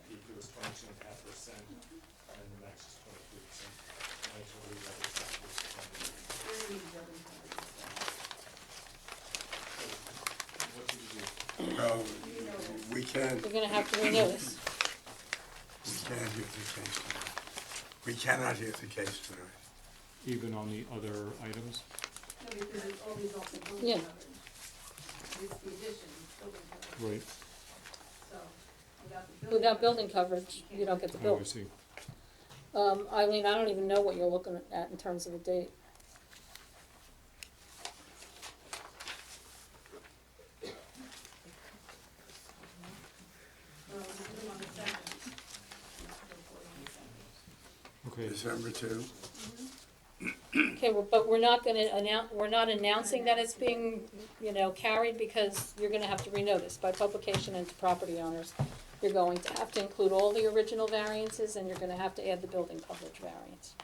peak it was 22.5%, and the max is 23%. And I told you that exactly was 20. What did you do? Well, we can't, You're gonna have to renotice. we can't use the case tonight. We cannot use the case tonight. Even on the other items? No, because it's always off the building Yeah. coverage. It's the addition, building coverage. Right. So, Without building coverage, you don't get the Oh, bill. I see. Eileen, I don't even know what you're looking at in terms of a date. Well, we put them on the second. Okay. December 2. Okay, well, but we're not gonna we're not announcing that it's being, carried, because you're gonna have to renotice by publication and to property owners. You're going to have to include all the original variances, and you're gonna have to add the building coverage variance.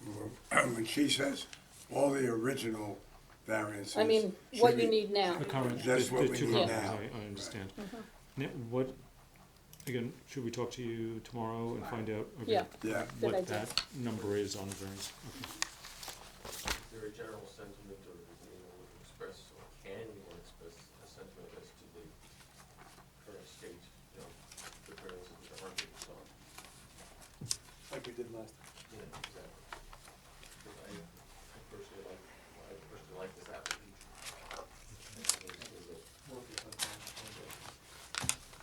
Well, when she says all the original variances. I mean, she what you mean- need now. The current, That's the what we two need copies, now. I understand. Mhm. Now, what, again, should we talk to you tomorrow and find out Yeah. Yeah, Good what idea. that number is on the variance? Okay. Is there a general sentiment or express, or can you express a sentiment as to the current state, the variances that aren't being sought? Like we did last time. Yeah, exactly. Because I personally like this application.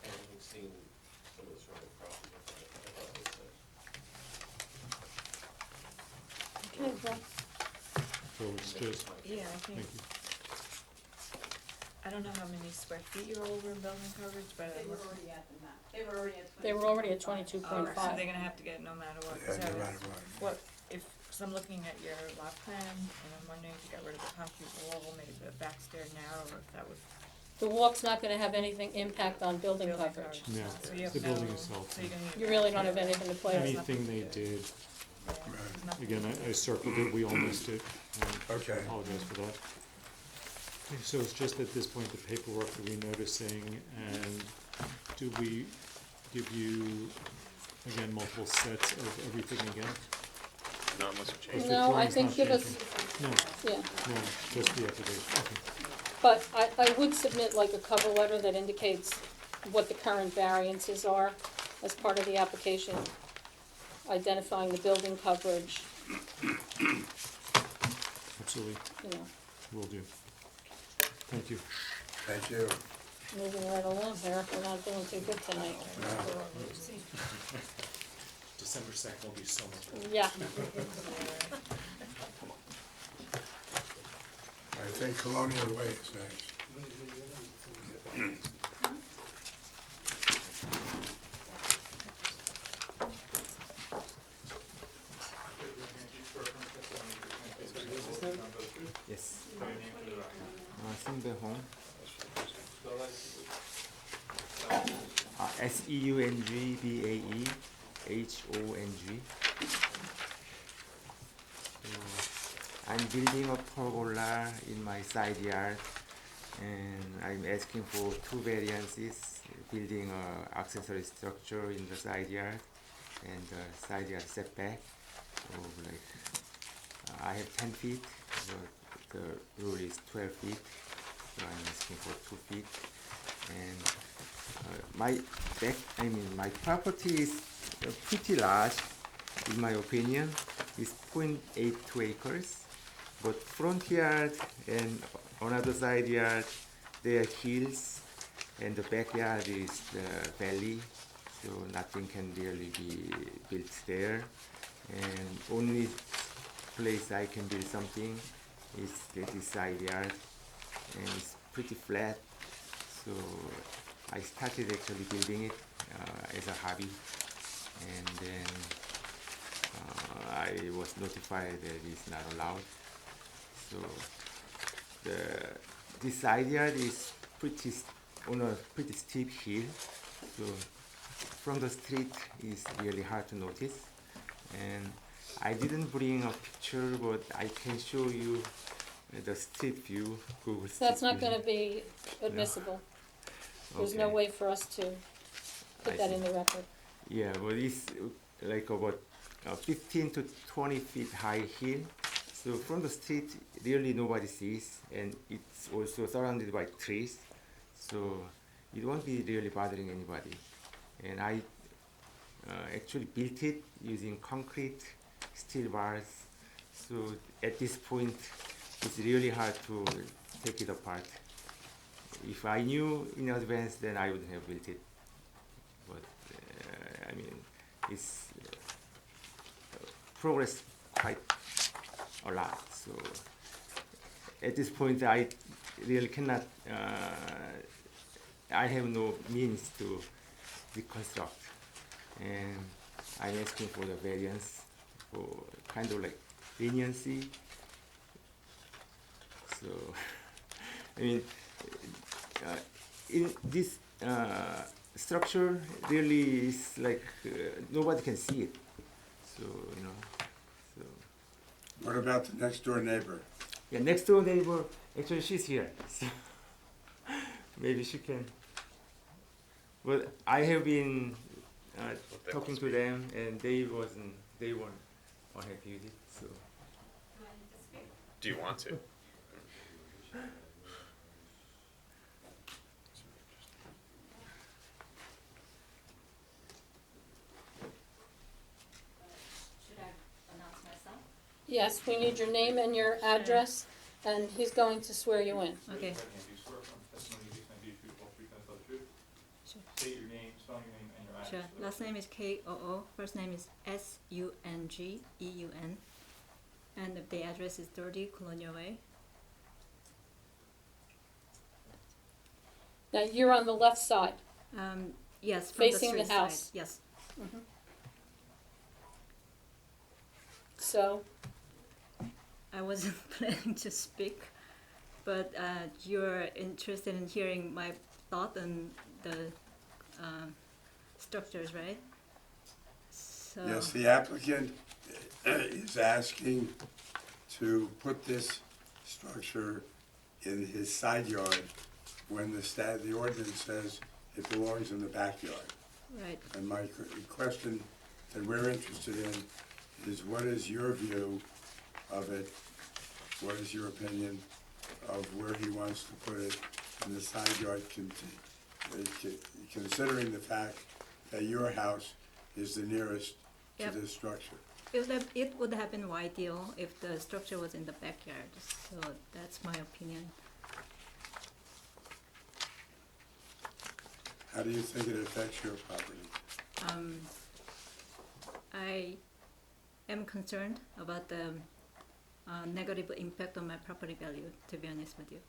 And we've seen some of the surrounding property, I thought it was Okay, well, So it's just, Yeah, I think, thank you. I don't know how many square feet you're over in building coverage, but They it were looks. already at the map. They were already at 22. They were already at 22.5. Oh, so they're gonna have to get it no matter what. yeah, So no matter what. if, so I'm looking at your lot plan, and I'm wondering if you got rid of the concrete wall, maybe the back stair narrow, or if that would. the walk's not gonna have anything impact on building coverage. No, So you have the building no- itself. So you're gonna need a You really back don't have stair. anything to play with. Anything they did, Yeah, there's nothing. again, I circled it, we all missed it. I Okay. apologize for that. Okay, so it's just at this point, the paperwork, the renoticing, and do we give you, again, multiple sets of everything again? Not unless it If changes. the No, I drawing's think not give us, changing. No, yeah, no, just the application, okay. but I would submit like a cover letter that indicates what the current variances are as part of the application, identifying the building coverage, Absolutely, will do. Thank you. Thank you. moving right along here, we're not doing too good tonight. December 2nd will be so much better. Yeah, I think Colonial Way is next. Yes. Singbeong. Seungbaehong. I'm building a pergola in my side yard, and I'm asking for two variances: building a accessory structure in the side yard and the side yard setback of I have 10 feet, but the rule is 12 feet, so I'm asking for 2 feet. And my property is pretty large, in my opinion. It's 0.82 acres, but front yard and another side yard, they are hills, and the backyard is the valley, so nothing can really be built there. And only place I can build something is this side yard, and it's pretty flat, so I started actually building it as a hobby, and then I was notified that it's not allowed. So this side yard is on a pretty steep hill, so from the street is really hard to notice. And I didn't bring a picture, but I can show you the street view. Google Street that's not View. gonna be admissible. There's no Okay. way for us to put I that see. in the record. Yeah, but it's like about 15 to 20 feet high hill. So from the street, really nobody sees, and it's also surrounded by trees. So it won't be really bothering anybody. And I actually built it using concrete, steel bars. So at this point, it's really hard to take it apart. If I knew in advance, then I would have built it. But I mean, it's progressed quite a lot. So at this point, I really cannot. I have no means to reconstruct, and I'm asking for the variance for kind of like leniency. So I mean, in this structure really is like nobody can see it. So you know, so What about the next door neighbor? yeah, next door neighbor, actually she's here, so maybe she can. But I have been they talking must to be. them, and they weren't unhappy with it. So Do you want to? Should I announce myself? Yes, we need your name and your address, and he's going to swear you in. Okay. Do you swear from testimony you give may be truthful, truth, and tell the truth? Sure. State your name, spell your name, and your address. Sure. Last name is K-O-O. First name is S-U-N-G-E-U-N. And the address is 30 Colonial Way. Now, you're on the left side. Yes, from Facing the the street house. side. Yes. So, I wasn't planning to speak, but you're interested in hearing my thought on the structures, right? So Yes, the applicant is asking to put this structure in his side yard when the ordinance says it belongs in the backyard. right. And my question that we're interested in is, what is your view of it? What is your opinion of where he wants to put it in the side yard, considering the fact that your house is the nearest to Yep. this structure? It would have been ideal if the structure was in the backyard, so that's my opinion. How do you think it affects your property? I am concerned about the negative impact on my property value, to be honest with you.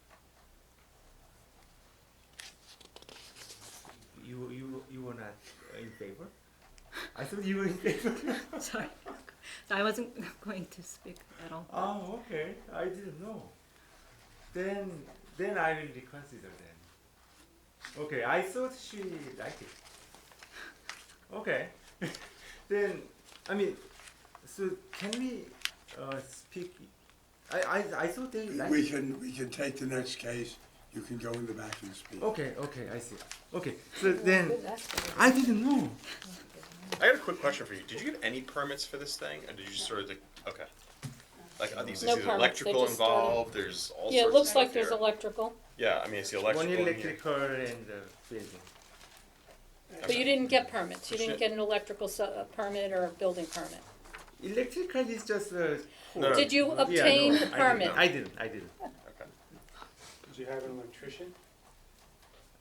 You were not in favor? I thought you were in favor. Sorry. So I wasn't going to speak at all. Oh, okay. I didn't know. Then I will reconsider then. Okay, I thought she liked it. Okay. Then, I mean, so can we speak? I thought they liked We it. can take the next case, you can go in the back and speak. Okay, I see. Okay, so then I didn't know. I got a quick question for you. Did you get any permits for this thing, or did you just sort of okay? Like, are these No is permits, they electrical just started. involved? There's all yeah, sorts it of looks stuff like there's here. electrical, Yeah, I mean, I see One electrical in here. electrical and building. but you didn't get permits. You didn't Shit. get an electrical permit or a building permit. Electrical is just a No, no. Did you Yeah, obtain no, the permit? I didn't. Okay. Did you have an electrician?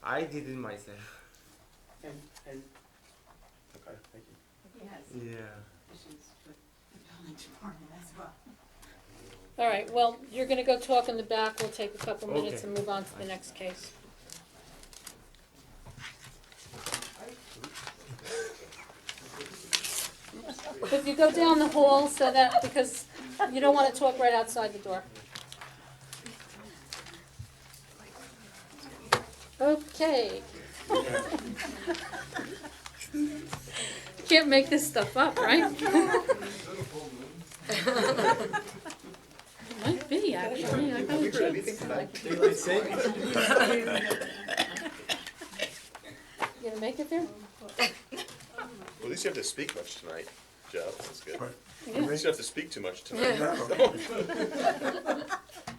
I did it myself. And, Okay. thank you. Yes, Yeah. issues with the building department as well. All right, well, you're gonna go talk in the back. We'll take a couple minutes Okay. and move on to the next case. If you go down the hall so that, because you don't wanna talk right outside the door. Okay. Can't make this stuff up, right? Might be, actually, I got a chance. You gonna make it there? Well, at least you have to speak much tonight, Joe. That's good. But- At least you have to speak too much tonight. No.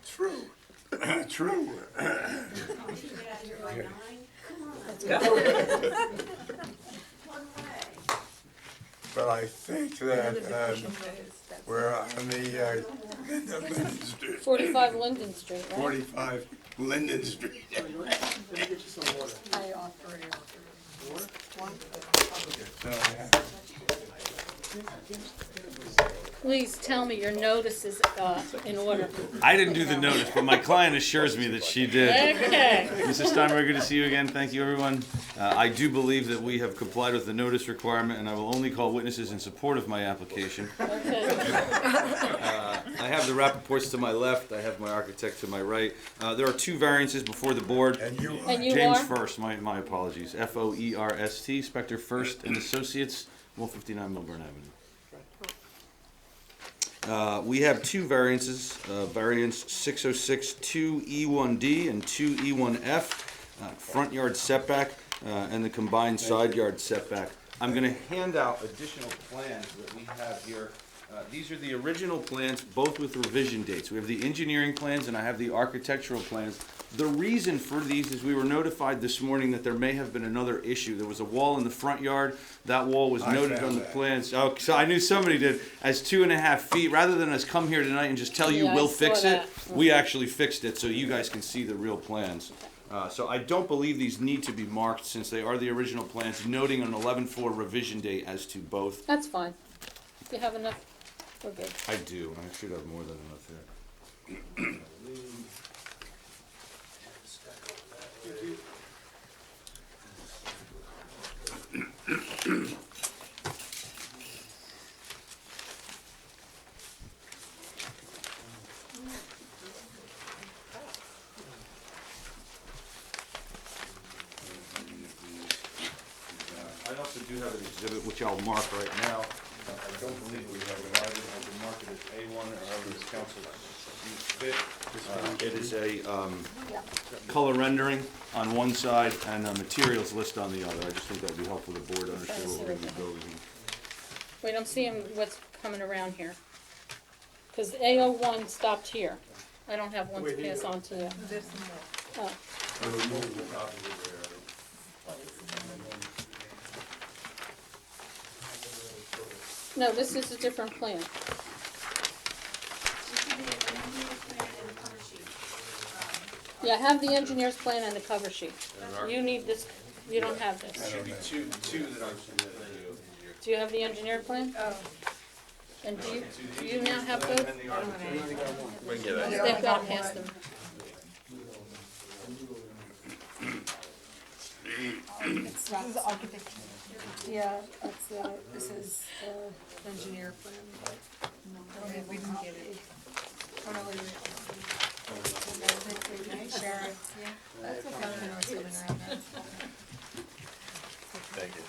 True, true. But I think that, we're on the, Linden Street, 45 Linden Street, right? 45 Linden Street. I offer you. So I have- Please tell me your notice is in order. I didn't do the notice, but my client assures me that she did. Okay. Mrs. Steinberg, good to see you again. Thank you, everyone. I do believe that we have complied with the notice requirement, and I will only call witnesses in support of my application. Okay. I have the Rappaports to my left. I have my architect to my right. There are two variances before the board. And you And you James are? First, my apologies. Foerst, Spector First and Associates, 159 Millburn Avenue. We have two variances, variance 606 2E1D and 2E1F, front yard setback, and the combined side yard setback. I'm gonna hand out additional plans that we have here. These are the original plans, both with revision dates. We have the engineering plans and I have the architectural plans. The reason for these is we were notified this morning that there may have been another issue. There was a wall in the front yard. That wall was I noted found on the that. plans. Oh, so I knew somebody did, as 2.5 feet. Rather than us come here tonight and just tell you Yeah, I we'll saw fix it, that. we actually fixed it so you guys can see the real plans. So I don't believe these need to be marked since they are the original plans, noting an 11/4 revision date as to both. That's fine. If you have enough, we're good. I do. I should have more than enough here. I also do have an exhibit which I'll mark right now. I don't believe we have it either. I can mark it as A1 or however this council sees fit. It is a color rendering on one side and a materials list on the other. I just think that would be helpful for the board to understand what we're going to be building. Wait, I'm seeing what's coming around here. Because A01 stopped here. I don't have one to pass on to you. There's some more. Oh, no, this is a different plan. Yeah, I have the engineer's plan and the cover sheet. You need this, you don't have this. Should be two that I'm submitting you. Do you have the engineer plan? Oh, And do you now have both? We can get that. They've got to pass them. this is the architect. Yeah, that's this is the engineer plan, but no, we didn't get it. Oh, no, wait, wait. Share it, yeah. That's okay. I don't know what's coming around that. Thank you.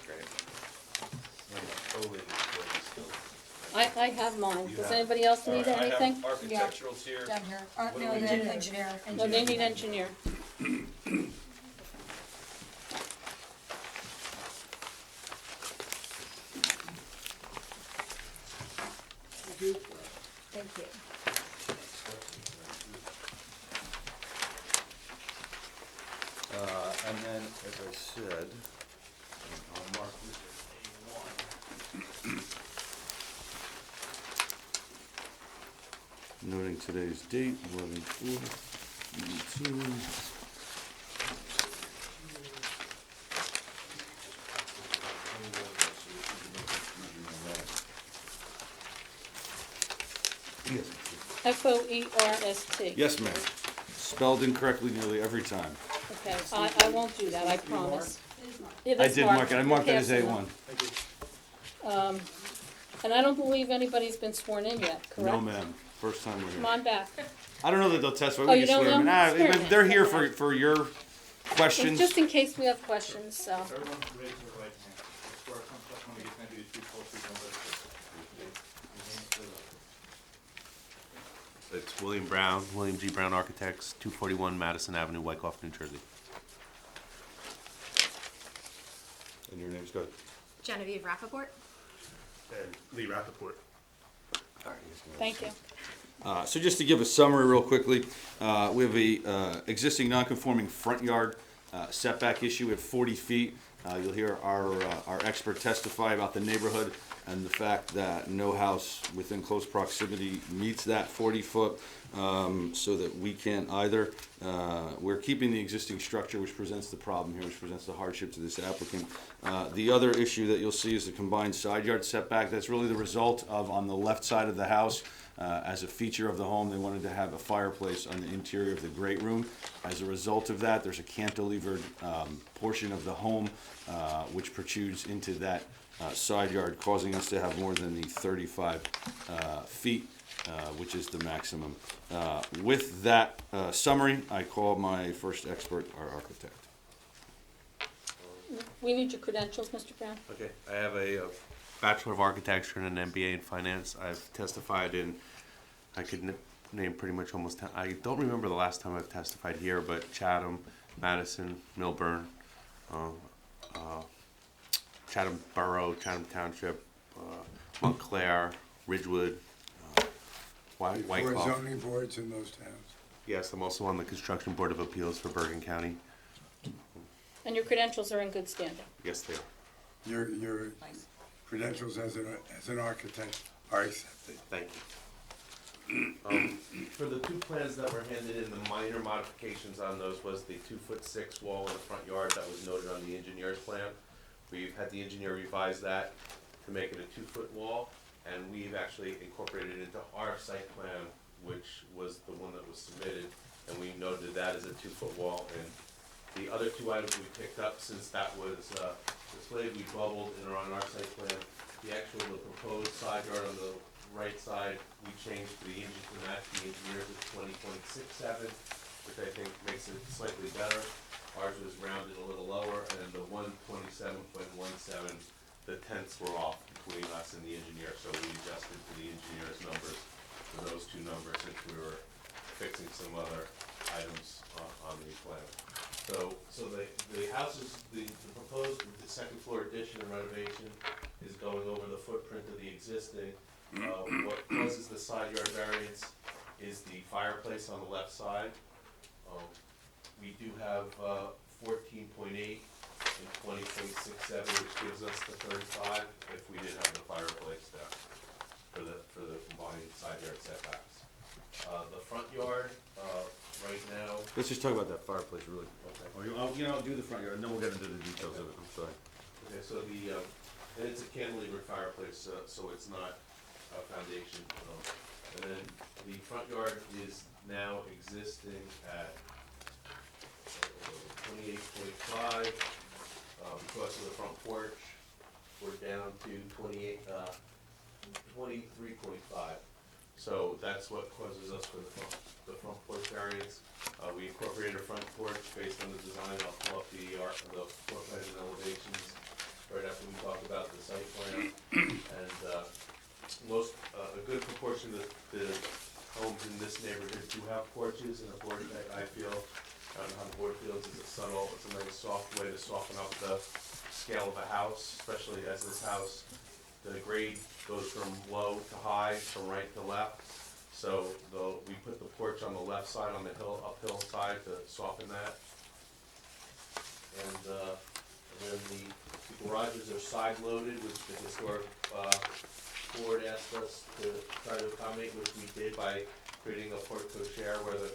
Great. Totally. I have mine. Does anybody else need anything? I have architecturals here. Down here, no, the engineer. No, they need engineer. Thank you. And then, as I said, I'll mark this as A1. Noting today's date, 11/4/18. Foerst. Yes, ma'am. Spelled incorrectly nearly every time. Okay, I won't do that, I promise. Yeah, I that's did mark it. I marked that as Pass it A1. on. And I don't believe anybody's been sworn in yet, correct? No, ma'am. First time we're Come here. on back. I don't know that they'll testify. Oh, We you can don't swear them in. know? Nah, Swear 'em in. they're here Okay. for your questions. Just in case we have questions, so. Everyone raise their right hand. Swear some testimony is going to be the truth, whole truth, and nothing but the truth. It's William Brown, William G. Brown Architects, 241 Madison Avenue, Wyckoff, New Jersey. your names, go ahead. Genevieve Rappaport. And Lee Rappaport. Thank you. So just to give a summary real quickly, we have a existing non-conforming front yard setback issue. We have 40 feet. You'll hear our expert testify about the neighborhood and the fact that no house within close proximity meets that 40-foot, so that we can't either. We're keeping the existing structure, which presents the problem here, which presents the hardship to this applicant. The other issue that you'll see is the combined side yard setback. That's really the result of, on the left side of the house, as a feature of the home, they wanted to have a fireplace on the interior of the great room. As a result of that, there's a cantilevered portion of the home which protrudes into that side yard, causing us to have more than the 35 feet, which is the maximum. With that summary, I call my first expert, our architect. We need your credentials, Mr. Brown. Okay, I have a Bachelor of Architecture and an MBA in Finance. I've testified in, I could name pretty much almost 10, I don't remember the last time I've testified here, but Chatham, Madison, Millburn, Chatham Borough, Chatham Township, Montclair, Ridgewood, Four Wyckoff. zoning boards in those towns. Yes, I'm also on the Construction Board of Appeals for Bergen County. And your credentials are in good standing. Yes, they are. Your credentials as an architect are accepted. Thank you. For the two plans that were handed in, the minor modifications on those was the 2'6" wall in the front yard that was noted on the engineer's plan. We've had the engineer revise that to make it a 2-foot wall, and we've actually incorporated it into our site plan, which was the one that was submitted, and we noted that as a 2-foot wall. And the other two items we picked up, since that was displayed, we bubbled and are on our site plan. The proposed side yard on the right side, we changed the engine to match the engineers at 20.67, which I think makes it slightly better. Ours was rounded a little lower, and the 127.17, the tenths were off between us and the engineer, so we adjusted to the engineer's numbers for those two numbers since we were fixing some other items on the plan. So the house is, the proposed, the second floor addition and renovation is going over the footprint of the existing. What causes the side yard variance is the fireplace on the left side. We do have 14.8 and 20.67, which gives us the 35 if we did have the fireplace there for the combined side yard setbacks. The front yard, right now. Let's just talk about that fireplace really. Okay. Or do the front yard, and then we'll get into the details of it, I'm sorry. Okay, so and it's a cantilever fireplace, so it's not a foundation. And then the front yard is now existing at 28.5. Because of the front porch, we're down to 23.5. So that's what causes us for the front porch variance. We incorporated a front porch based on the design. I'll pull up the floor plans and elevations right after we talk about the site plan. And a good proportion of the homes in this neighborhood do have porches, and a porch, I feel, I don't know how the board feels, it's a nice soft way to soften up the scale of a house, especially as this house, the grade goes from low to high, from right to left. So we put the porch on the left side, on the uphill side, to soften that. And then the garages are side loaded, which the historic board asked us to try to accommodate, which we did by creating a porte cochere where the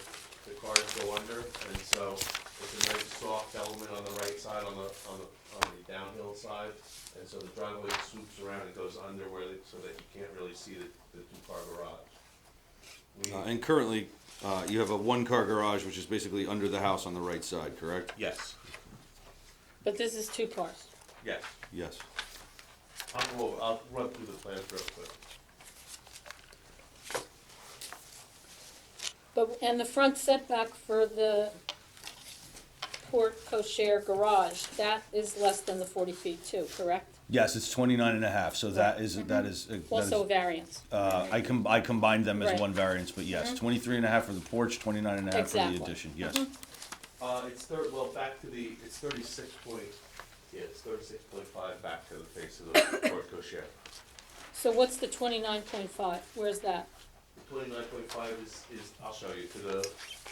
cars go under, and so it's a nice soft element on the right side, on the downhill side, and so the driveway swoops around and goes under so that you can't really see the two-car garage. And currently, you have a one-car garage, which is basically under the house on the right side, correct? Yes. But this is 2 cars. Yes. Yes. I'll run through the plans real quick. And the front setback for the porte cochere garage, that is less than the 40 feet too, correct? Yes, it's 29 and a half, so that is. Also a variance. I combined them as Right. one variance, but yes, 23 and a half for the porch, 29 and a half for the Exactly. addition, yes. It's 36 point Yeah, it's 36.5 back to the face of the porte cochere. So what's the 29.5? Where's that? 29.5 is, I'll show you, to the,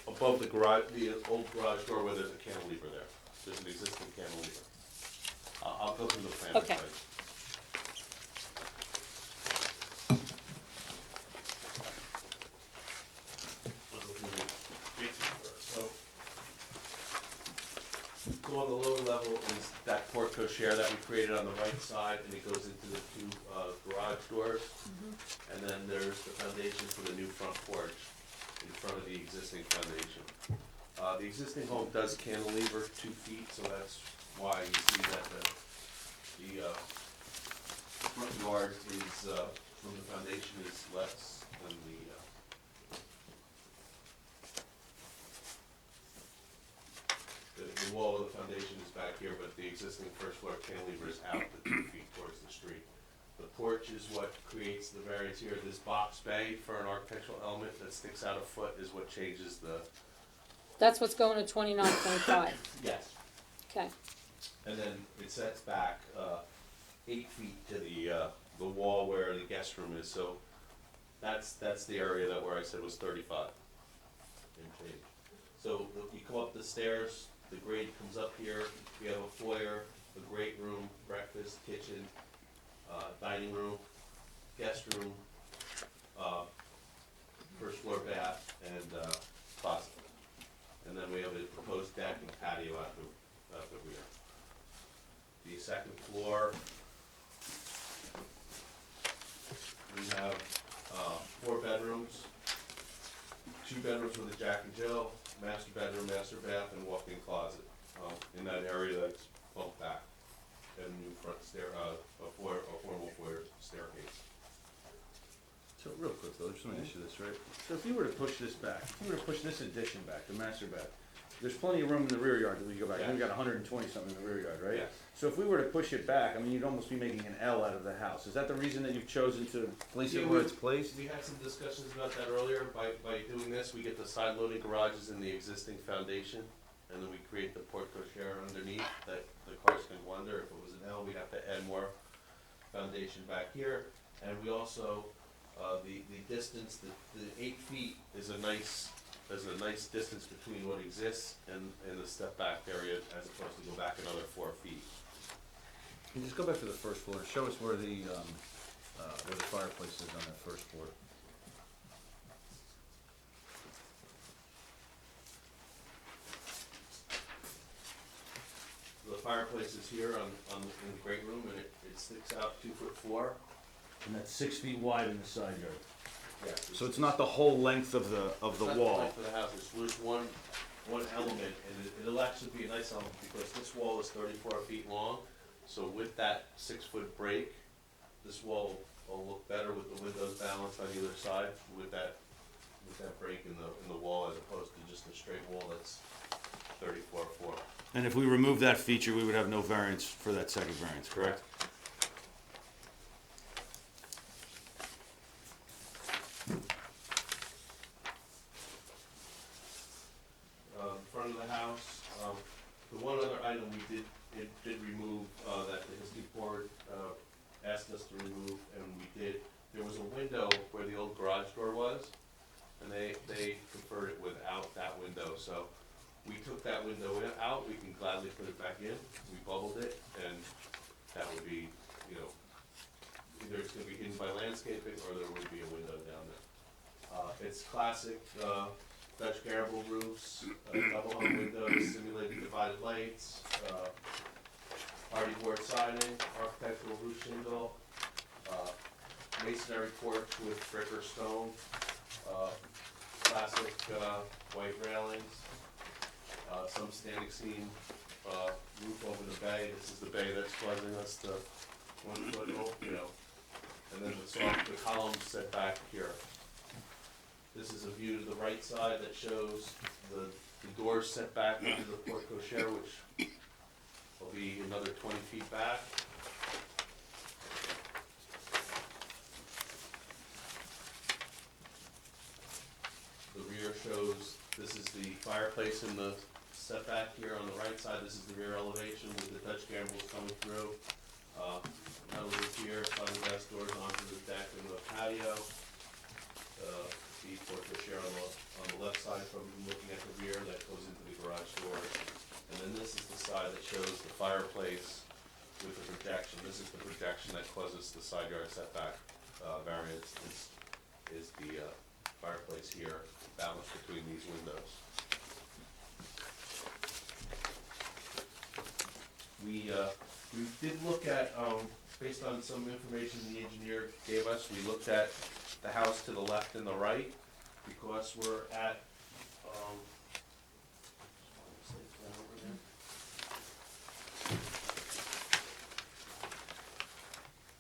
above the garage, the old garage door where there's a cantilever there. There's an existing cantilever. I'll go through the plan. Okay. first. I'll go through the basics first. So on the lower level is that porte cochere that we created on the right side, and it goes into the two garage doors. And then there's the foundation for the new front porch in front of the existing foundation. The existing home does cantilever 2 feet, so that's why you see that the front yard is, from the foundation is less than the wall of the foundation is back here, but the existing first floor cantilever is out the 2 feet towards the street. The porch is what creates the variance here. This box bay for an architectural element that sticks out a foot is what changes the, That's what's going to 29.5. yes. Okay. And then it sets back 8 feet to the wall where the guest room is, so that's the area that where I said was 35 and change. So you come up the stairs, the grade comes up here, we have a foyer, a great room, breakfast, kitchen, dining room, guest room, first floor bath, and closet. And then we have a proposed deck and patio out the rear. The second floor, we have 4 bedrooms, 2 bedrooms with a Jack and Jill, master bedroom, master bath, and walk-in closet in that area that's bumped back, and a new front stair, a formal foyer staircase. So real quick though, just let me ask you this, right? So if you were to push this back, if you were to push this addition back, the master bath, there's plenty of room in the rear yard that we go back, we got 120 something in the rear yard, right? Yes. So if we were to push it back, I mean, you'd almost be making an L out of the house. Is that the reason that you've chosen to place it Yeah, where it's placed? We had some discussions about that earlier. By doing this, we get the side loading garages in the existing foundation, and then we create the porte cochere underneath that the cars can wonder. If it was an L, we'd have to add more foundation back here. And we also, the distance, the 8 feet is a nice distance between what exists and the step back area, as opposed to go back another 4 feet. Can you just go back to the first floor and show us where the fireplace is on that first floor? The fireplace is here in the great room, and it sticks out 2'4". And that's 6 feet wide in the side yard. Yes. So it's not the whole length of the It's not wall. length of the house, it's just one element, and it'll actually be a nice element, because this wall is 34 feet long, so with that 6-foot break, this wall will look better with the windows balanced on either side, with that break in the wall, as opposed to just a straight wall that's 34'4". And if we remove that feature, we would have no variance for that second variance, correct? Front of the house, the one other item we did remove, that the history board asked us to remove, and we did, there was a window where the old garage door was, and they preferred it without that window, so we took that window out, we can gladly put it back in, we bubbled it, and that would be, either it's gonna be hidden by landscaping, or there would be a window down there. It's classic, Dutch gable roofs, double hung windows, simulated divided lights, hardy board siding, architectural roof shingle, masonry porch with brick or stone, classic white railings, some standing seam roof over the bay. This is the bay that's causing us the 1 foot, and then the columns set back here. This is a view to the right side that shows the doors set back into the porte cochere, which will be another 20 feet back. The rear shows, this is the fireplace in the setback here on the right side. This is the rear elevation with the Dutch porch gambrels coming through. Metal roof here, sliding glass doors onto the deck and the patio. The porch share on the left side from looking at the rear that goes into the garage doors. And then this is the side that shows the fireplace with the projection. This is the projection that causes the side yard setback variance. This is the fireplace here, balanced between these windows. We did look at, based on some information the engineer gave us, we looked at the house to the left and the right, because we're at,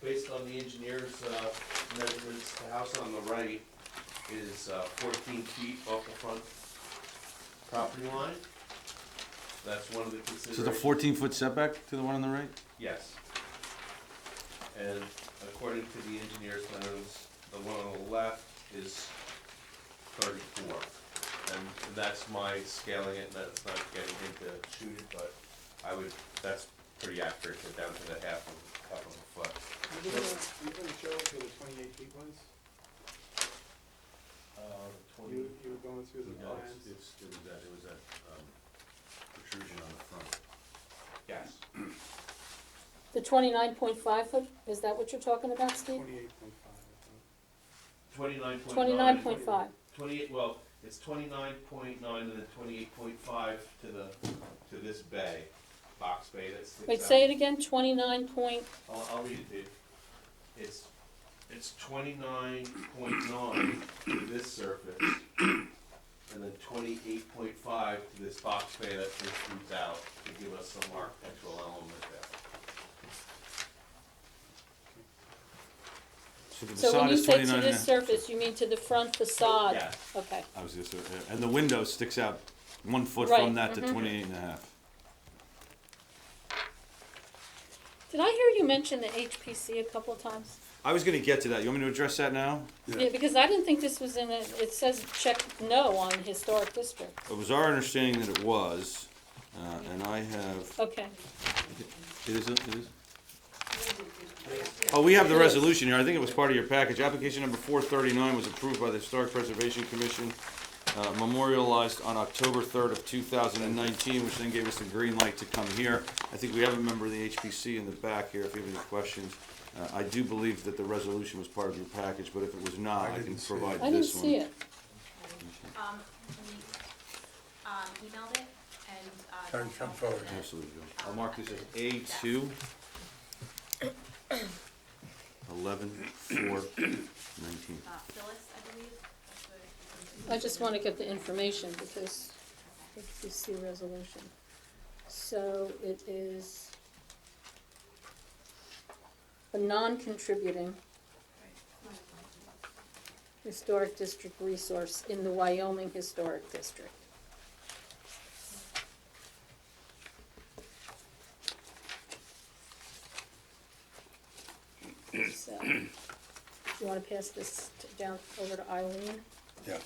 based on the engineer's measurements, the house on the right is 14 feet off the front property line. That's one of the considerations. So the 14-foot setback to the one on the right? Yes. And according to the engineer's plans, the one on the left is 34. And that's my scaling it, and that's not getting him to shoot it, but that's pretty accurate, down to the half of a foot. You gonna show us where the 28 feet was? You were going through the plans? It was that protrusion on the front. Yes. The 29.5 foot, is that what you're talking about, Steve? 28.5, 29.5. 28, well, it's 29.9 and then 28.5 to this bay, box bay that sticks out. Wait, say it again, 29 point, I'll read it, Dave. It's 29.9 to this surface, and then 28.5 to this box bay that protrudes out to give us some architectural element there. So the so when facade you is say 29 to this surface, you mean to the front facade? Yeah. Okay. I was just, and the window sticks out 1 foot Right, from that to mhm. 28 and a half. Did I hear you mention the HPC a couple of times? I was gonna get to that. You want me to address that now? Yeah, because I didn't think this was in it, it says check no on historic district. It was our understanding that it was, and I have, Okay. it is. Oh, we have the resolution here. I think it was part of your package. Application number 439 was approved by the Historic Preservation Commission, memorialized on October 3rd of 2019, which then gave us the green light to come here. I think we have a member of the HPC in the back here if you have any questions. I do believe that the resolution was part of your package, but if it was not, I can provide I didn't this one. see it. We emailed it and, Come forward. Absolutely. I'll mark this as A2. 11/4/19. Phyllis, I believe. I just want to get the information because HPC resolution. So it is a non-contributing historic district resource in the Wyoming Historic District. So, you want to pass this down over to Eileen? Yeah.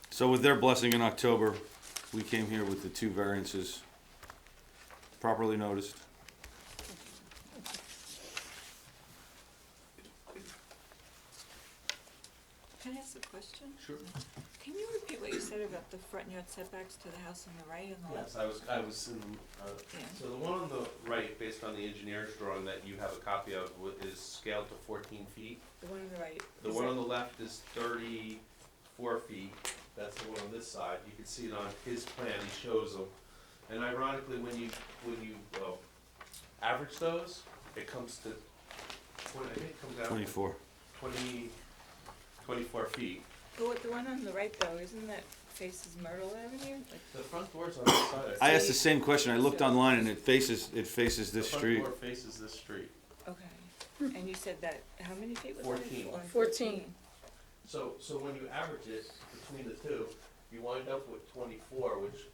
So with their blessing in October, we came here with the 2 variances properly noticed. Can I ask a question? Sure. Can you repeat what you said about the front yard setbacks to the house on the right and the left? Yes, I was in, so the one on the right, based on the engineer's drawing that you have a copy of, is scaled to 14 feet. The one on the right? The is one that- on the left is 34 feet, that's the one on this side, you can see it on his plan, he shows them. And ironically, when you average those, it comes to, I think it comes out 24. 24 feet. The one on the right though, isn't that faces Myrtle Avenue? Like, The front door's on this side. I asked the same question. I looked online and it faces this street. The front door faces this street. okay. And you said that, how many feet was it? 14. 14. So when you average it between the two, you wind up with 24, which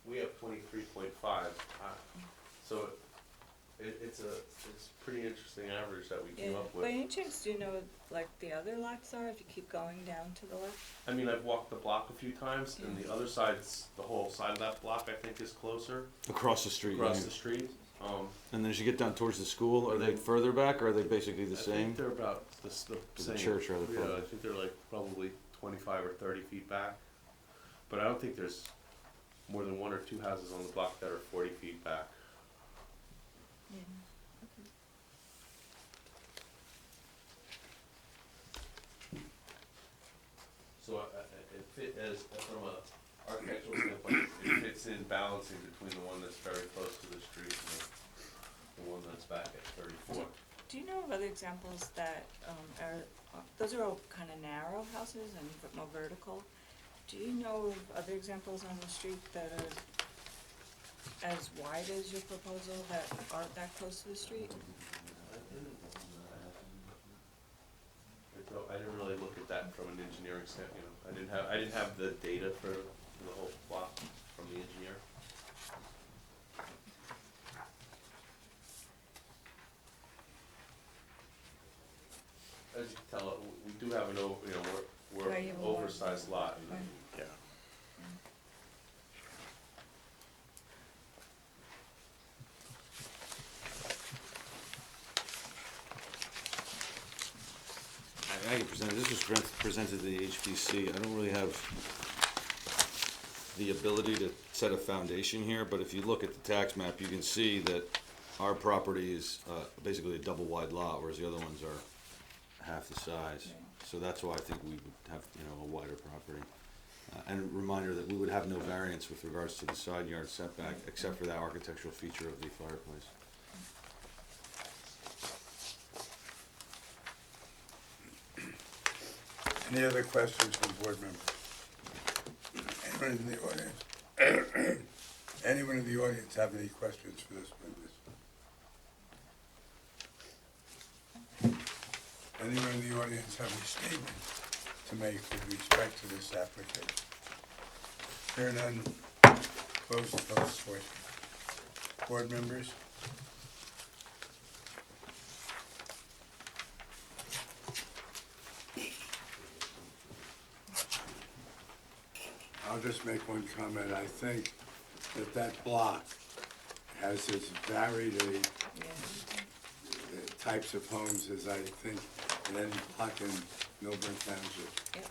we have 23.5. So It's pretty interesting average that we came Yeah. up By with. any chance, do you know like the other lots are if you keep going down to the left? I mean, I've walked the block a few times, and the other side's, the whole side of that block, I think, is closer Across the street, across yeah. the street. And then as you get down towards the school, are they further back, or are they basically the I same? think they're about the same. church rather, Yeah, probably. I think they're like probably 25 or 30 feet back. But I don't think there's more than one or two houses on the block that are 40 feet back. Yeah. So it fit as, from a architectural standpoint, it fits in balancing between the one that's very close to the street and the one that's back at 34. Do you know of other examples that are, those are all kind of narrow houses and more vertical? Do you know of other examples on the street that are as wide as your proposal that aren't that close to the street? I didn't really look at that from an engineering standpoint, you know, I didn't have the data for the whole block from the engineer. As you can tell, we do have an we're Right, an you have a lot. oversized lot. Right. Yeah. I can present, this was presented to the HPC. I don't really have the ability to set a foundation here, but if you look at the tax map, you can see that our property is basically a double wide lot, whereas the other ones are half the size. So that's why I think we would have, a wider property. And a reminder that we would have no variance with regards to the side yard setback, except for that architectural feature of the fireplace. Any other questions from board members? Anyone in the audience? Anyone in the audience have any questions for this witness? Anyone in the audience have any statement to make with respect to this application? Hear none, close the public portion. Board members? I'll just make one comment. I think that that block has as varied types of homes as I think in any block in Millburn Township. Yep.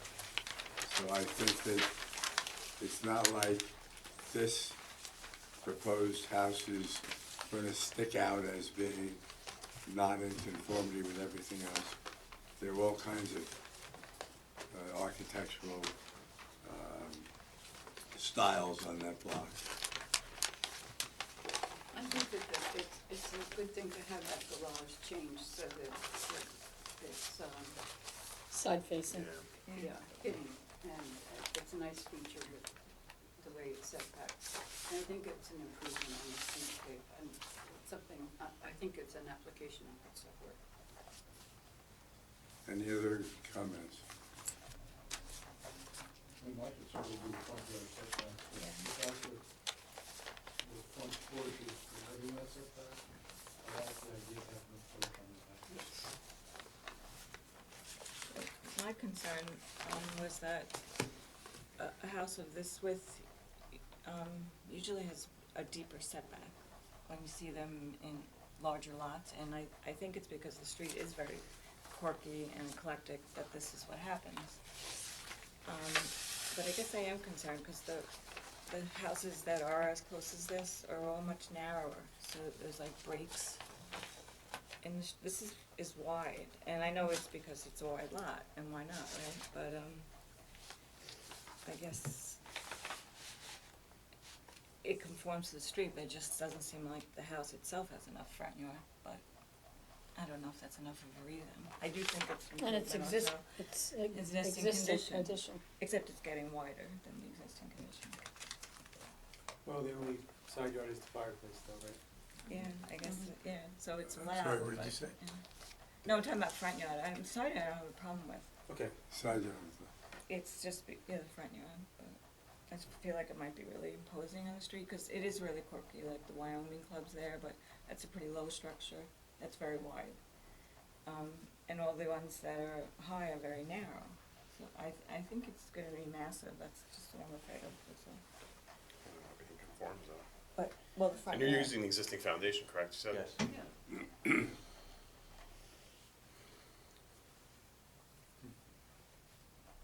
So I think that it's not like this proposed house is gonna stick out as being not in conformity with everything else. There are all kinds of architectural styles on that block. I think that it's a good thing to have that garage changed so that it's, Side facing. yeah, hidden, and it's a nice feature with the way it's set back. And I think it's an improvement on the streetscape, and it's something, I think it's an application that could support. Any other comments? We'd like to sort of do front yard setback. Yeah. The fact that the front porch is providing that setback, I like the idea of having a porch on the back. My concern was that a house of this width usually has a deeper setback when you see them in larger lots, and I think it's because the street is very quirky and eclectic that this is what happens. But I guess I am concerned because the houses that are as close as this are all much narrower, so there's like breaks. And this is wide, and I know it's because it's a wide lot, and why not, right? But I guess it conforms to the street, but it just doesn't seem like the house itself has enough front yard, but I don't know if that's enough of a reason. I do think it's And it's improvement also, Existing condition. addition. except it's getting wider than the existing condition. Well, the only side yard is the fireplace though, right? Yeah, I guess, yeah, so it's I'm allowed. sorry, what did but, you say? yeah. No, I'm talking about front yard. I'm sorry, I don't have a problem with. Okay. Side yard. It's just, the front yard, but I just feel like it might be really imposing on the street, because it is really quirky, like the Wyoming club's there, but that's a pretty low structure, that's very wide. And all the ones that are high are very narrow. So I think it's gonna be massive, that's just what I'm afraid of, that's all. Everything conforms though. But, well, the front And you're yard. using the existing foundation, correct? You said? Yes.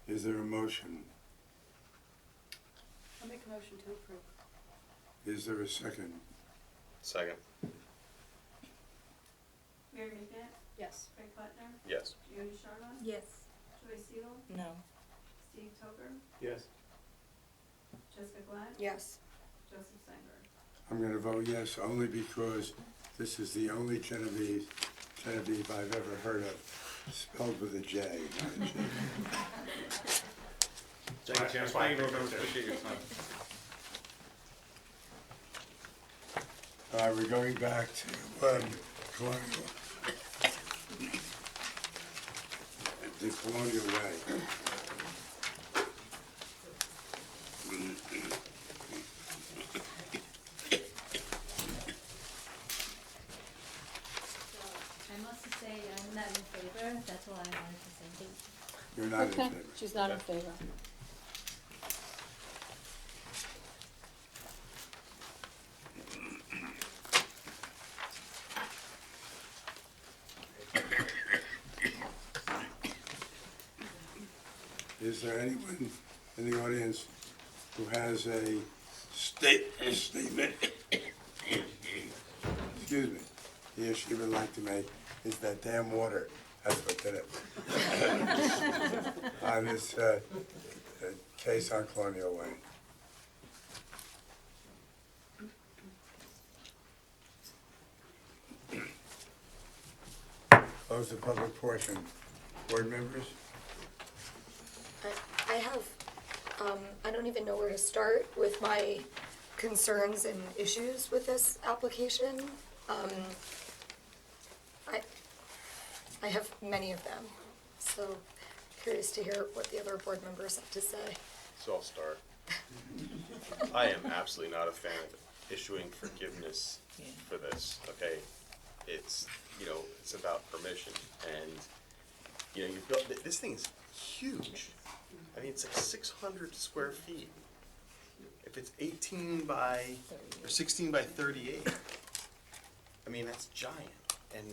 Is there a motion? I'll make a motion to approve. Is there a second? Second. Mary McNabb, Yes. Craig Plattner, Yes. Joni Sharma, Yes. Joyce Seal, No. Steve Toker, Yes. Jessica Glad, Yes. Joseph Steinberg. I'm gonna vote yes, only because this is the only Genevieve I've ever heard of, spelled with a J, not a G. Thank you, appreciate your time. All right, we're going back to, Colonial. The Colonial Way. I must say, I'm not in favor, that's all I wanted to say. You're not in Okay, favor. she's not in favor. Is there anyone in the audience who has a statement, excuse me, he or she would like to make? Is that damn water, that's what did it. On this, case on Colonial Way. Close the public portion. Board members? I have, I don't even know where to start with my concerns and issues with this application. I have many of them, so curious to hear what the other board members have to say. So I'll start. I am absolutely not a fan of issuing forgiveness for this, okay? It's, it's about permission, and, you built, this thing's huge. I mean, it's like 600 square feet. If it's 18 by, or 16 by 38, I mean, that's giant. And,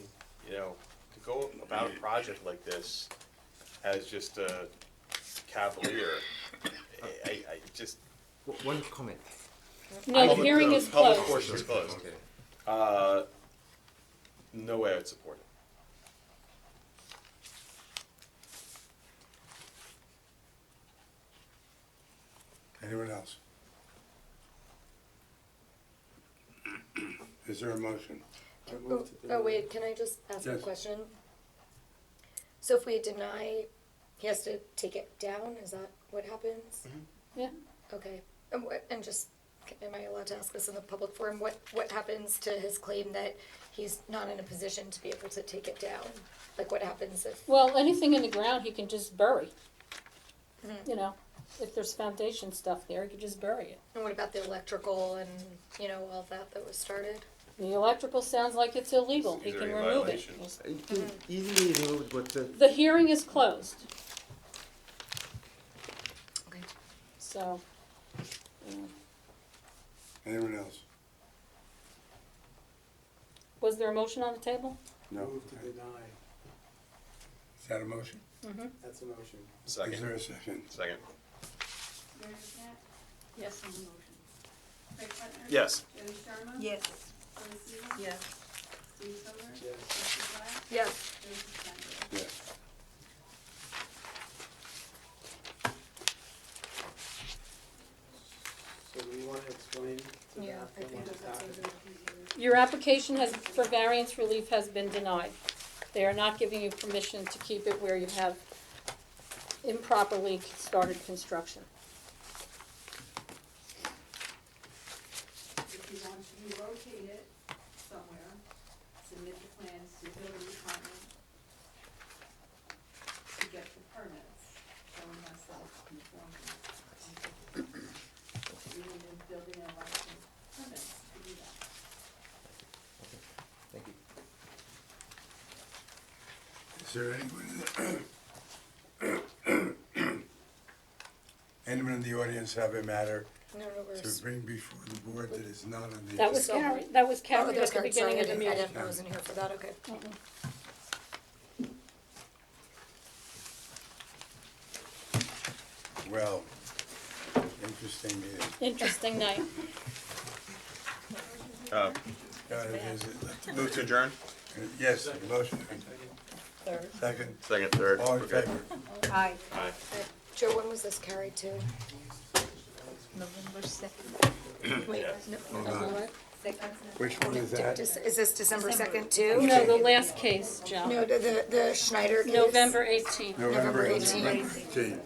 to go about a project like this as just a cavalier, I just. One comment. No, the hearing is Public closed. portion's closed. Okay. No way I would support it. Anyone else? Is there a motion? Oh, wait, can I just ask a Yes. question? So if we deny, he has to take it down, is that what happens? Yeah. Okay, and just, am I allowed to ask this in the public forum? What happens to his claim that he's not in a position to be able to take it down? Like, what happens if? Well, anything in the ground he can just bury. If there's foundation stuff there, he can just bury it. And what about the electrical and, all that was started? The electrical sounds like it's illegal. He Is there can any remove it. violation? It can easily remove, but The hearing is closed, Okay. so, Anyone else? was there a motion on the table? No. Move to deny, Is that a motion? Mm-hmm. that's a motion. Is Second. there a second? Second. Mary McNabb, Yes on the motion. Craig Plattner. Yes. Joni Sharma. Yes. Joyce Seal. Yes. Steve Toker. Yes. Jessica Glad, Yes. Joseph Steinberg. Yes. So do you want to explain to the Yeah, I applicant think what just that's happened? Your application for variance relief has been denied. They are not giving you permission to keep it where you have improperly started construction. If you want to relocate it somewhere, submit the plans to the building department to get the permits, showing myself conforming. You need a building and license permits to do that. Is there anyone in the audience have a matter No, to we're. bring before the board that is not on the? That was carried, that was Oh, carried that's at the correct, sorry, beginning of the I meeting. didn't, I wasn't here for that, okay. Well, interesting meeting. Interesting night. Move to adjourn? Yes, motion. Third. Second, Second, third. all in Okay. favor? Aye. Aye. Joe, when was this carried to? November 2nd. Wait, no, Which one is that? is this December 2nd too? No, the last case, Joe. No, the Schneider case? November 18th. November 18th. 18th.